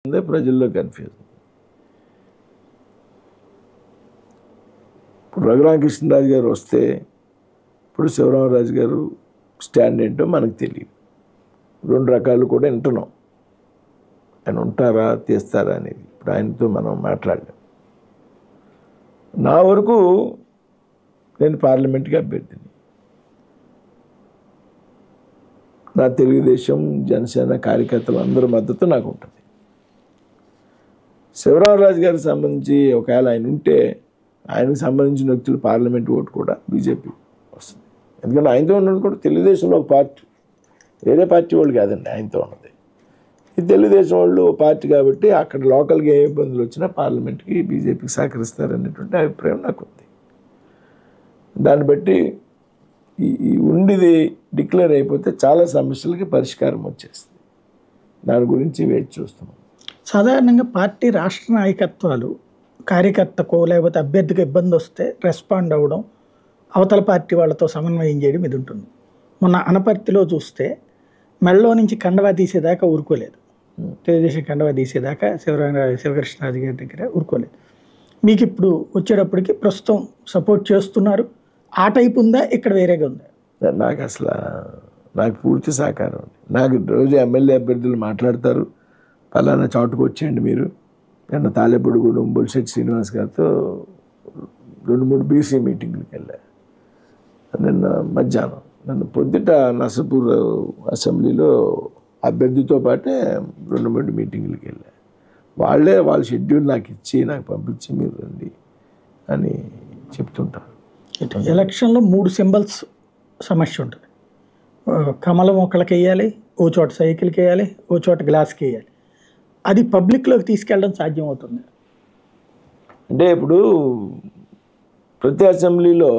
ప్రజల్లో కన్ఫ్యూజన్. ఇప్పుడు రఘురామకృష్ణరాజు గారు వస్తే ఇప్పుడు శివరామరాజు గారు స్టాండ్ ఏంటో మనకు తెలియదు. రెండు రకాలు కూడా వింటున్నాం. ఆయన ఉంటారా తీస్తారా అనేది ఇప్పుడు ఆయనతో మనం మాట్లాడలేం. నా వరకు నేను పార్లమెంట్కి అభ్యర్థిని. నా తెలుగుదేశం జనసేన కార్యకర్తలు అందరి మద్దతు నాకు ఉంటుంది. శివరామరాజు గారికి సంబంధించి ఒకవేళ ఆయన ఉంటే ఆయనకు సంబంధించిన వ్యక్తులు పార్లమెంట్ ఓటు కూడా బీజేపీ వస్తుంది. ఎందుకంటే ఆయనతో ఉన్నది కూడా తెలుగుదేశంలో ఒక పార్టీ, వేరే పార్టీ వాళ్ళు కాదండి ఆయనతో ఉన్నది. ఈ తెలుగుదేశం వాళ్ళు పార్టీ కాబట్టి అక్కడ లోకల్గా ఏ ఇబ్బందులు వచ్చినా పార్లమెంట్కి బీజేపీకి సహకరిస్తారనేటువంటి అభిప్రాయం నాకు ఉంది. దాన్ని బట్టి ఈ ఉండిది డిక్లేర్ అయిపోతే చాలా సమస్యలకి పరిష్కారం వచ్చేస్తుంది. దాని గురించి వేచి చూస్తున్నాం. సాధారణంగా పార్టీ రాష్ట్ర నాయకత్వాలు కార్యకర్తకో లేకపోతే అభ్యర్థికి ఇబ్బంది వస్తే రెస్పాండ్ అవ్వడం, అవతల పార్టీ వాళ్ళతో సమన్వయం చేయడం ఇది ఉంటుంది. మొన్న అనపర్తిలో చూస్తే మెళ్ళలో నుంచి కండవా తీసేదాకా ఊరుకోలేదు. తెలుగుదేశం కండవా తీసేదాకా శివకృష్ణరాజు గారి దగ్గర ఊరుకోలేదు. మీకు ఇప్పుడు వచ్చేటప్పటికి ప్రస్తుతం సపోర్ట్ చేస్తున్నారు. ఆ టైప్ ఉందా, ఇక్కడ వేరేగా ఉందా? నాకు అసలు నాకు పూర్తి సహకారం ఉంది. నాకు రోజు ఎమ్మెల్యే అభ్యర్థులు మాట్లాడతారు, పలానా చోటుకు వచ్చేయండి మీరు. నిన్న తాళేపూడిగూడెం బొలిశెట్టి శ్రీనివాస్ గారితో 2-3 బీసీ మీటింగ్లకు వెళ్ళా. నిన్న మధ్యాహ్నం, నిన్న పొద్దుట నర్సాపూర్ అసెంబ్లీలో అభ్యర్థితో పాటే 2-3 మీటింగ్లకు వెళ్ళా. వాళ్ళ షెడ్యూల్ నాకు ఇచ్చి నాకు పంపించి మీరు రండి అని చెప్తుంటారు. ఎలక్షన్లో 3 సింబల్స్ సమస్య ఉంటుంది. కమలం ఒకళ్ళకి వేయాలి, ఓ చోట సైకిల్కి వేయాలి, ఓ చోట గ్లాస్కి వేయాలి. అది పబ్లిక్లోకి తీసుకెళ్ళడం సాధ్యం అవుతుంది. అంటే ఇప్పుడు ప్రతి అసెంబ్లీలో